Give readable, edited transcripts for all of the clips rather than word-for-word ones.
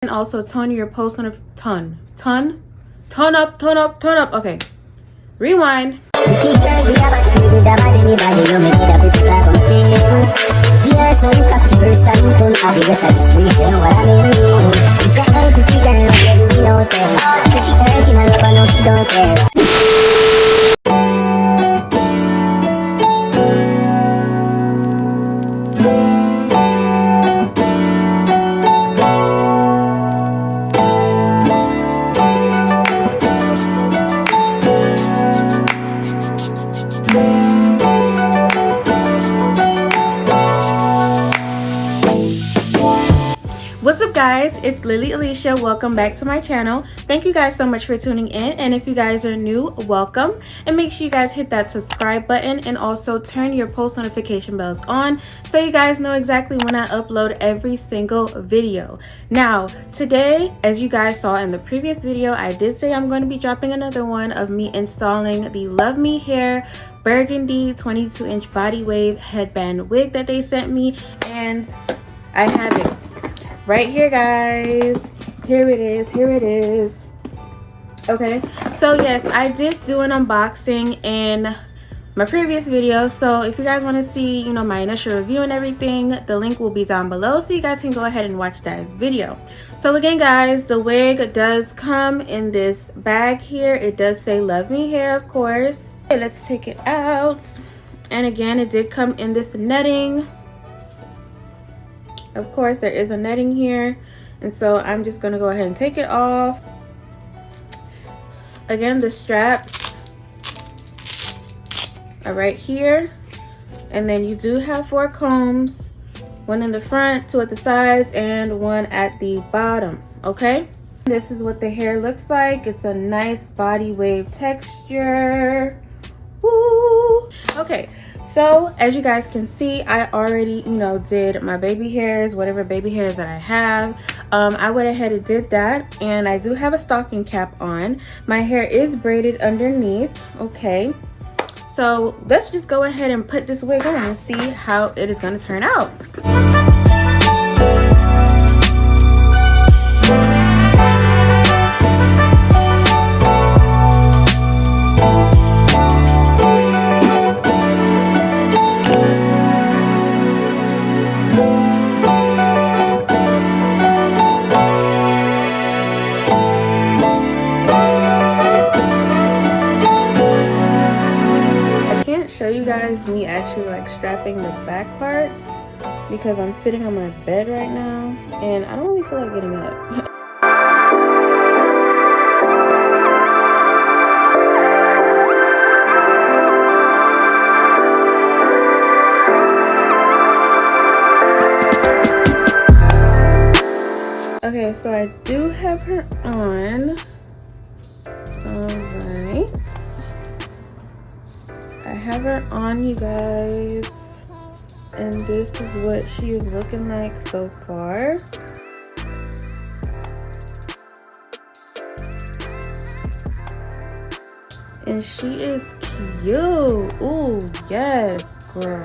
And also tone your post on a ton up. Okay, rewind. What's up guys, it's lilyalecia. Welcome back to my channel. Thank you guys so much for tuning in, and if you guys are new, welcome, and make sure you guys hit that subscribe button and also turn your post notification bells on so you guys know exactly when I upload every single video. Now today, as you guys saw in the previous video, I did say I'm going to be dropping another one of me installing the Luvme hair burgundy 22-inch body wave headband wig that they sent me, and I have it right here guys. Here it is. Okay, so yes, I did do an unboxing in my previous video, so if you guys want to see, you know, my initial review and everything, the link will be down below so you guys can go ahead and watch that video. So again guys, the wig does come in this bag here. It does say Luvme hair, of course. Okay, let's take it out. And again, it did come in this netting. Of course, there is a netting here, and so I'm just going to go ahead and take it off. Again, the straps are right here, and then you do have 4 combs, one in the front, 2 at the sides, and 1 at the bottom. Okay, this is what the hair looks like. It's a nice body wave texture. Woo! Okay, so as you guys can see, I already, you know, did my baby hairs, whatever baby hairs that I have. I went ahead and did that, and I do have a stocking cap on. My hair is braided underneath. Okay, so let's just go ahead and put this wig on and see how it is going to turn out. Show you guys me actually like strapping the back part because I'm sitting on my bed right now and I don't really feel like getting up. Okay, so I do have her on. Alright, I have her on, you guys, and this is what she is looking like so far. And she is cute. Ooh, yes, girl.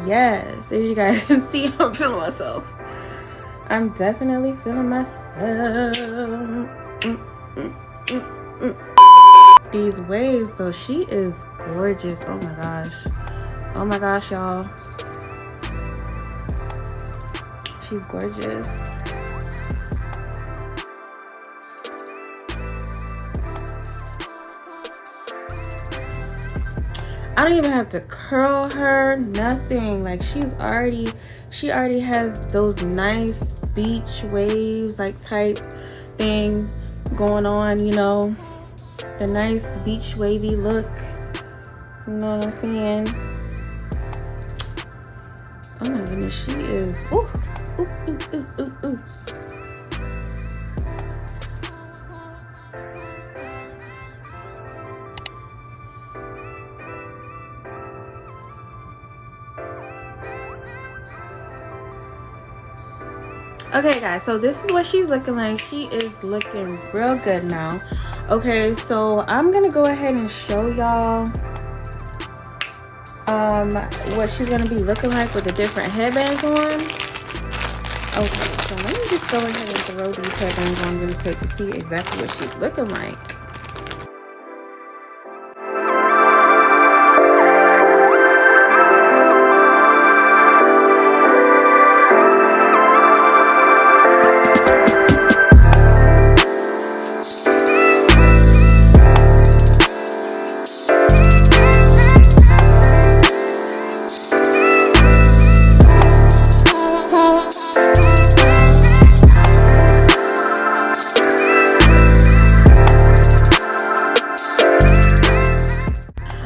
Yes, as you guys can see, I'm feeling myself. I'm definitely feeling myself. These waves though, she is gorgeous. Oh my gosh, y'all, she's gorgeous. I don't even have to curl her, nothing. Like she already has those nice beach waves like type thing going on, you know, the nice beach wavy look, you know what I'm saying? Oh my goodness, she is ooh. Okay guys, so this is what she's looking like. She is looking real good now. Okay, so I'm gonna go ahead and show y'all what she's gonna be looking like with the different headbands on. Okay, So let me just go ahead and throw these headbands on really quick to see exactly what she's looking like.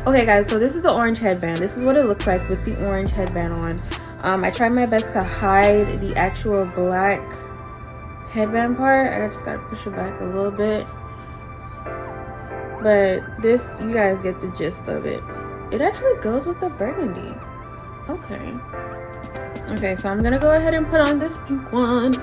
Okay guys, so this is the orange headband. This is what it looks like with the orange headband on. I tried my best to hide the actual black headband part. I just gotta push it back a little bit. But this, you guys get the gist of it. It actually goes with the burgundy. Okay. Okay, so I'm gonna go ahead and put on this pink one.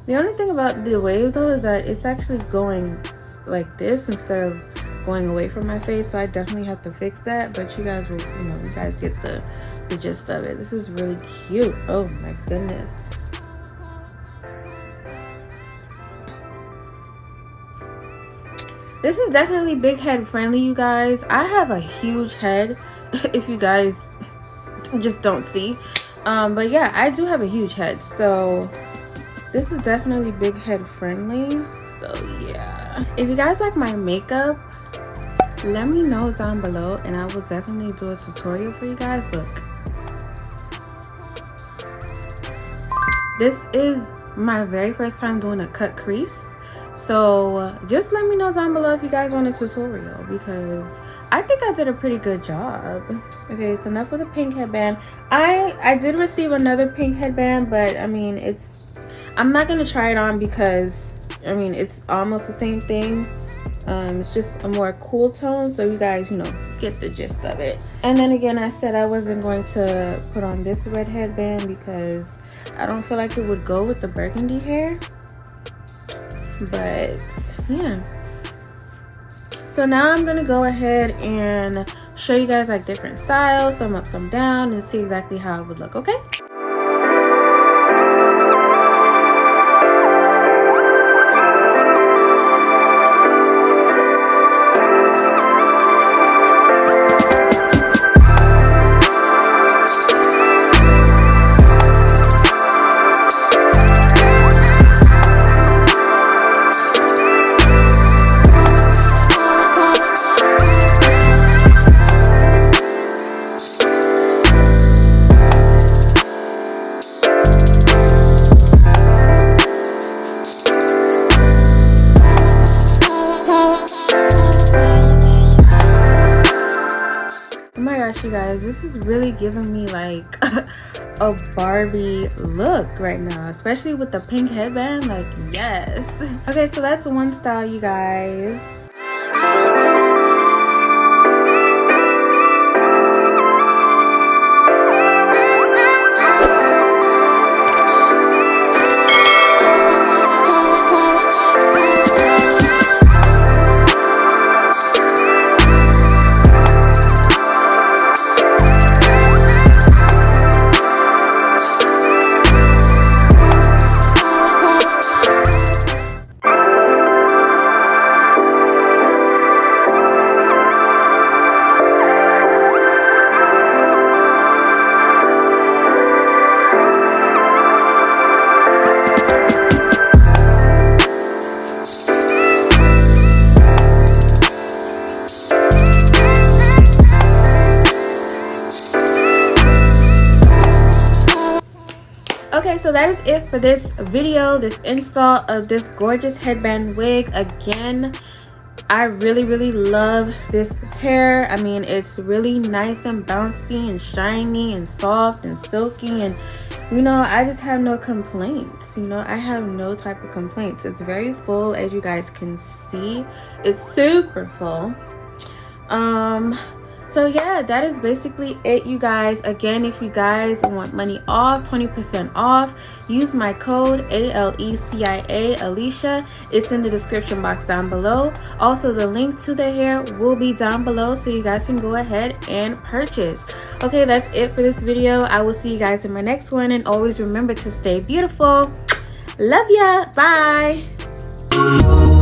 The only thing about the waves though is that it's actually going like this instead of going away from my face, so I definitely have to fix that. But you guys will, you know, you guys get the gist of it. This is really cute. Oh my goodness. This is definitely big head friendly, you guys. I have a huge head if you guys just don't see. But yeah, I do have a huge head, so this is definitely big head friendly. So yeah, if you guys like my makeup, let me know down below and I will definitely do a tutorial for you guys. Look, this is my very first time doing a cut crease, so just let me know down below if you guys want a tutorial, because I think I did a pretty good job. Okay, so enough with the pink headband. I did receive another pink headband, but I mean, I'm not gonna try it on because I mean it's almost the same thing. It's just a more cool tone, so you guys, you know, get the gist of it. And then again, I said I wasn't going to put on this red headband because I don't feel like it would go with the burgundy hair. But yeah, so now I'm gonna go ahead and show you guys like different styles, some up, some down, and see exactly how it would look. Okay. You guys, this is really giving me like a Barbie look right now, especially with the pink headband. Like, yes. Okay, so that's one style, you guys. Okay, so that is it for this video, this install of this gorgeous headband wig. Again, I really love this hair. I mean, it's really nice and bouncy and shiny and soft and silky, and you know, I just have no complaints. You know, I have no type of complaints. It's very full, as you guys can see. It's super full. So yeah, that is basically it, you guys. Again, if you guys want money off, 20% off, use my code ALECIA Alicia. It's in the description box down below. Also, the link to the hair will be down below, so you guys can go ahead and purchase. Okay, that's it for this video. I will see you guys in my next one, and always remember to stay beautiful. Love ya. Bye.